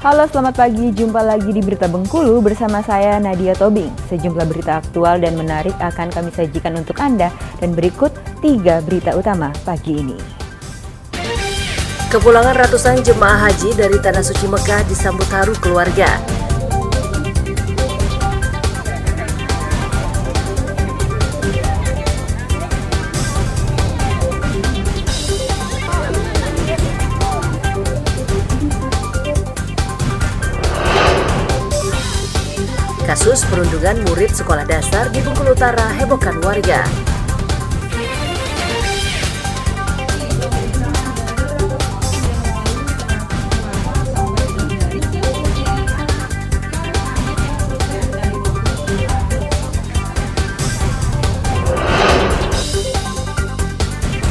Halo, selamat pagi. Jumpa lagi di Berita Bengkulu bersama saya Nadia Tobing. Sejumlah berita aktual dan menarik akan kami sajikan untuk Anda. Dan berikut 3 berita utama pagi ini. Kepulangan ratusan jemaah haji dari Tanah Suci Mekah disambut haru keluarga. Kasus perundungan murid sekolah dasar di Bengkulu Utara hebohkan warga.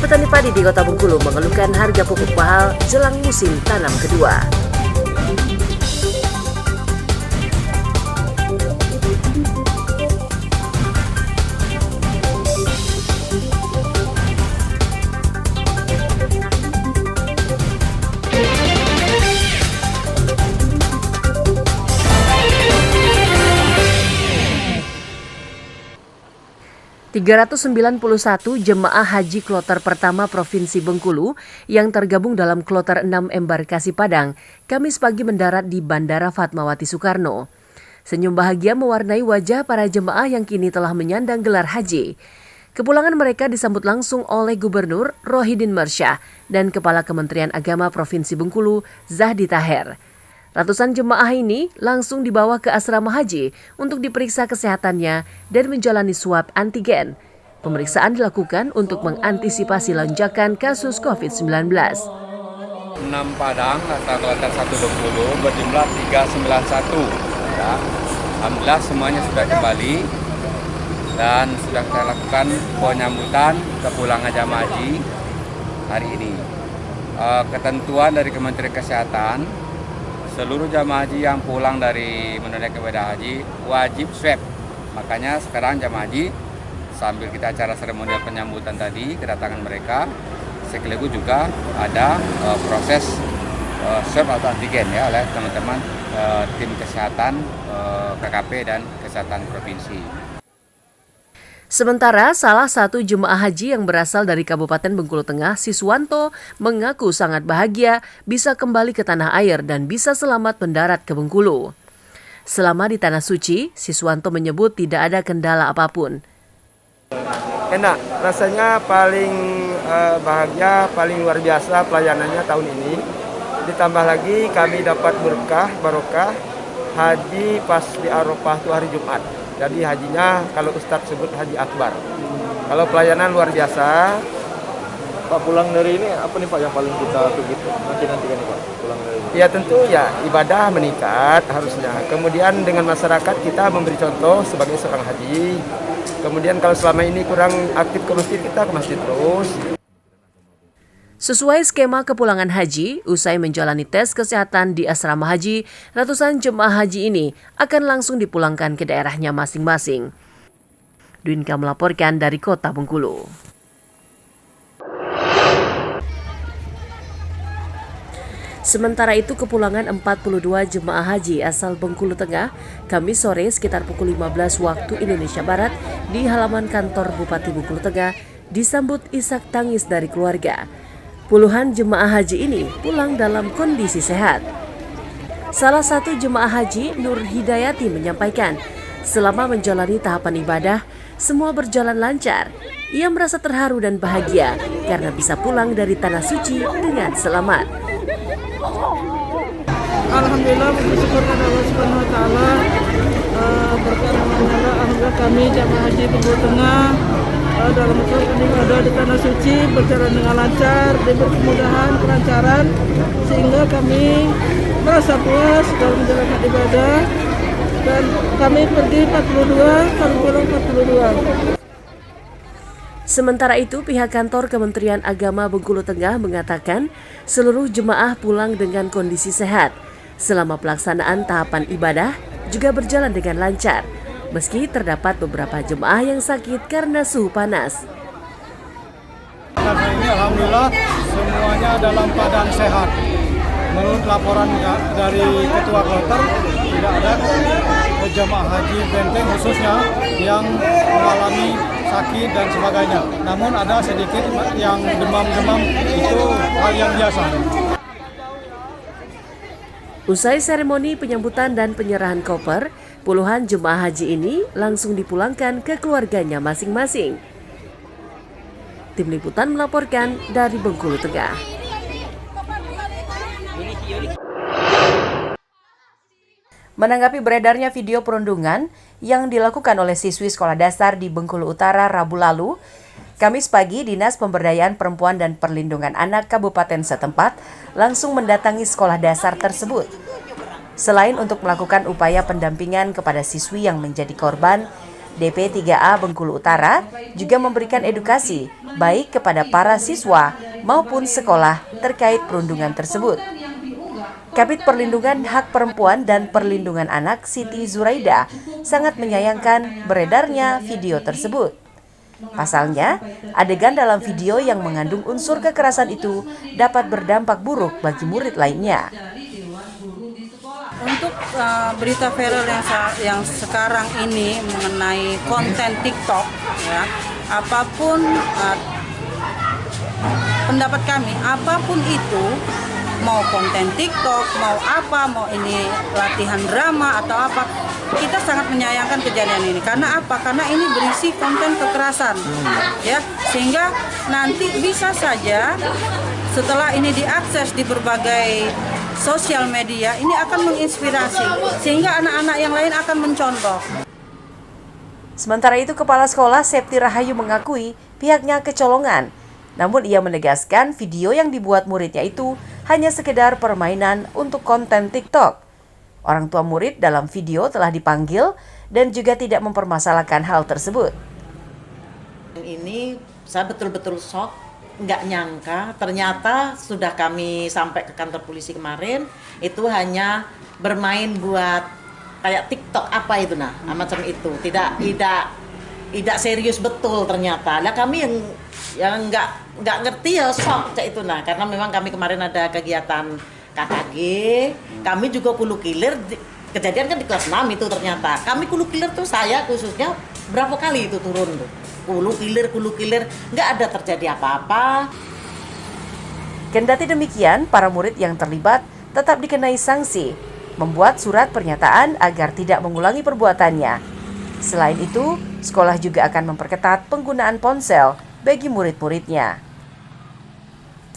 Petani padi di Kota Bengkulu mengeluhkan harga pupuk mahal jelang musim tanam kedua. ...391 jemaah haji kloter pertama Provinsi Bengkulu yang tergabung dalam kloter 6 embarkasi Padang, Kamis pagi mendarat di Bandara Fatmawati Soekarno. Senyum bahagia mewarnai wajah para jemaah yang kini telah menyandang gelar haji. Kepulangan mereka disambut langsung oleh Gubernur Rohidin Mersyah dan Kepala Kementerian Agama Provinsi Bengkulu, Zahdi Taher. Ratusan jemaah ini langsung dibawa ke asrama haji untuk diperiksa kesehatannya dan menjalani swab antigen. Pemeriksaan dilakukan untuk mengantisipasi lonjakan kasus COVID-19. 6 Padang atau kloter 1 Bengkulu berjumlah 391. Ya. Alhamdulillah semuanya sudah kembali dan sudah kita lakukan penyambutan kepulangan jamaah haji hari ini. Ketentuan dari Kementerian Kesehatan, seluruh jamaah haji yang pulang dari menunaikan ibadah haji wajib swab. Makanya sekarang jamaah haji sambil kita acara seremonial penyambutan tadi kedatangan mereka, sekaligus juga ada proses swab atau antigen ya oleh teman-teman tim kesehatan KKP dan kesehatan provinsi. Sementara salah satu jemaah haji yang berasal dari Kabupaten Bengkulu Tengah, Siswanto, mengaku sangat bahagia bisa kembali ke tanah air dan bisa selamat mendarat ke Bengkulu. Selama di Tanah Suci, Siswanto menyebut tidak ada kendala apapun. Enak, rasanya paling bahagia, paling luar biasa pelayanannya tahun ini. Ditambah lagi kami dapat berkah, barokah, haji pas di Arafah itu hari Jumat. Jadi hajinya kalau Ustadz sebut Haji Akbar. Kalau pelayanan luar biasa. Pak, pulang dari ini apa nih Pak yang paling kita begitu nanti kan nih Pak pulang dari ini? Ya tentu ya ibadah meningkat harusnya. Kemudian dengan masyarakat kita memberi contoh sebagai seorang haji. Kemudian kalau selama ini kurang aktif ke masjid, kita ke masjid terus. Sesuai skema kepulangan haji, usai menjalani tes kesehatan di asrama haji, ratusan jemaah haji ini akan langsung dipulangkan ke daerahnya masing-masing. Dwinka melaporkan dari Kota Bengkulu. Sementara itu kepulangan 42 jemaah haji asal Bengkulu Tengah, Kamis sore sekitar pukul 15 waktu Indonesia Barat di halaman kantor Bupati Bengkulu Tengah disambut isak tangis dari keluarga. Puluhan jemaah haji ini pulang dalam kondisi sehat. Salah satu jemaah haji, Nur Hidayati, menyampaikan, selama menjalani tahapan ibadah, semua berjalan lancar. Ia merasa terharu dan bahagia karena bisa pulang dari Tanah Suci dengan selamat. Alhamdulillah, bersyukur kepada Allah Subhanahu Wa Taala. Berkat Allah, alhamdulillah kami jamaah haji Bengkulu Tengah dalam kami ada di Tanah Suci berjalan dengan lancar, diberi kemudahan, kelancaran, sehingga kami merasa puas dalam menjalankan ibadah. Dan kami pergi 42, kami pulang 42. Sementara itu, pihak kantor Kementerian Agama Bengkulu Tengah mengatakan seluruh jemaah pulang dengan kondisi sehat. Selama pelaksanaan tahapan ibadah juga berjalan dengan lancar, meski terdapat beberapa jemaah yang sakit karena suhu panas. Karena ini alhamdulillah semuanya dalam keadaan sehat. menurut laporan dari Ketua Kloter tidak ada jemaah haji Benteng khususnya yang mengalami sakit dan sebagainya. Namun ada sedikit yang demam-demam, itu hal yang biasa. Usai seremoni penyambutan dan penyerahan koper, puluhan jemaah haji ini langsung dipulangkan ke keluarganya masing-masing. Tim Liputan melaporkan dari Bengkulu Tengah. Menanggapi beredarnya video perundungan yang dilakukan oleh siswi sekolah dasar di Bengkulu Utara Rabu lalu, Kamis pagi Dinas Pemberdayaan Perempuan dan Perlindungan Anak Kabupaten setempat langsung mendatangi sekolah dasar tersebut. Selain untuk melakukan upaya pendampingan kepada siswi yang menjadi korban, DP3A Bengkulu Utara juga memberikan edukasi baik kepada para siswa maupun sekolah terkait perundungan tersebut. Kabid Perlindungan Hak Perempuan dan Perlindungan Anak Siti Zuraida sangat menyayangkan beredarnya video tersebut. Pasalnya, adegan dalam video yang mengandung unsur kekerasan itu dapat berdampak buruk bagi murid lainnya. Untuk berita viral yang sekarang ini mengenai konten TikTok, ya, apapun pendapat kami, apapun itu, mau konten TikTok, mau ini latihan drama atau apa, kita sangat menyayangkan kejadian ini. Karena apa? Karena ini berisi konten kekerasan, ya, sehingga nanti bisa saja setelah ini diakses di berbagai sosial media, ini akan menginspirasi sehingga anak-anak yang lain akan mencontoh. Sementara itu, Kepala Sekolah Septi Rahayu mengakui pihaknya kecolongan. Namun ia menegaskan video yang dibuat muridnya itu hanya sekedar permainan untuk konten TikTok. Orang tua murid dalam video telah dipanggil dan juga tidak mempermasalahkan hal tersebut. Ini saya betul-betul shock, nggak nyangka ternyata sudah kami sampai ke kantor polisi kemarin, itu hanya bermain buat kayak TikTok apa itu macam itu, tidak serius betul ternyata. Nah kami yang nggak ngerti ya shock itu karena memang kami kemarin ada kegiatan KKG, kami juga kulu kilir, kejadian kan di kelas 6 itu ternyata. Kami kulu kilir tuh saya khususnya berapa kali itu turun tuh. Kulu kilir, nggak ada terjadi apa-apa. Kendati demikian, para murid yang terlibat tetap dikenai sanksi, membuat surat pernyataan agar tidak mengulangi perbuatannya. Selain itu, sekolah juga akan memperketat penggunaan ponsel bagi murid-muridnya.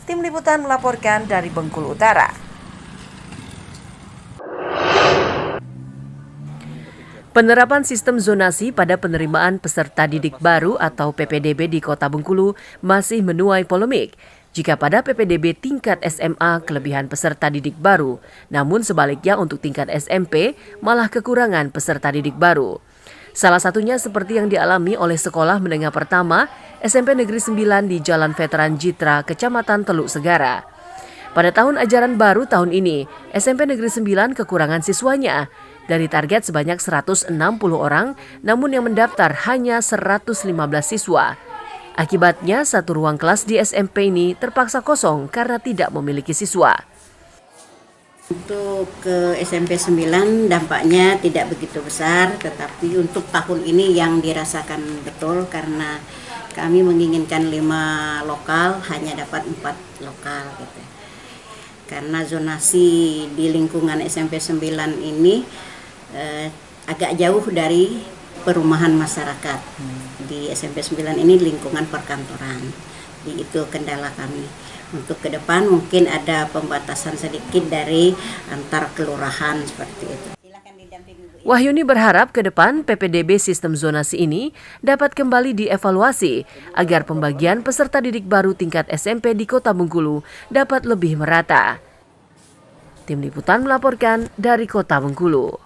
Tim Liputan melaporkan dari Bengkulu Utara. Penerapan sistem zonasi pada penerimaan peserta didik baru atau PPDB di Kota Bengkulu masih menuai polemik. Jika pada PPDB tingkat SMA kelebihan peserta didik baru, namun sebaliknya untuk tingkat SMP malah kekurangan peserta didik baru. Salah satunya seperti yang dialami oleh Sekolah Menengah Pertama SMP Negeri 9 di Jalan Veteran Jitra, Kecamatan Teluk Segara. Pada tahun ajaran baru tahun ini, SMP Negeri 9 kekurangan siswanya. Dari target sebanyak 160 orang, namun yang mendaftar hanya 115 siswa. Akibatnya, satu ruang kelas di SMP ini terpaksa kosong karena tidak memiliki siswa. Untuk ke SMP 9 dampaknya tidak begitu besar, tetapi untuk tahun ini yang dirasakan betul karena kami menginginkan 5 lokal, hanya dapat 4 lokal gitu. Karena zonasi di lingkungan SMP 9 ini agak jauh dari perumahan masyarakat. Di SMP 9 ini lingkungan perkantoran. Itu kendala kami. Untuk ke depan mungkin ada pembatasan sedikit dari antar kelurahan seperti itu. Wahyuni berharap ke depan PPDB sistem zonasi ini dapat kembali dievaluasi agar pembagian peserta didik baru tingkat SMP di Kota Bengkulu dapat lebih merata. Tim Liputan melaporkan dari Kota Bengkulu.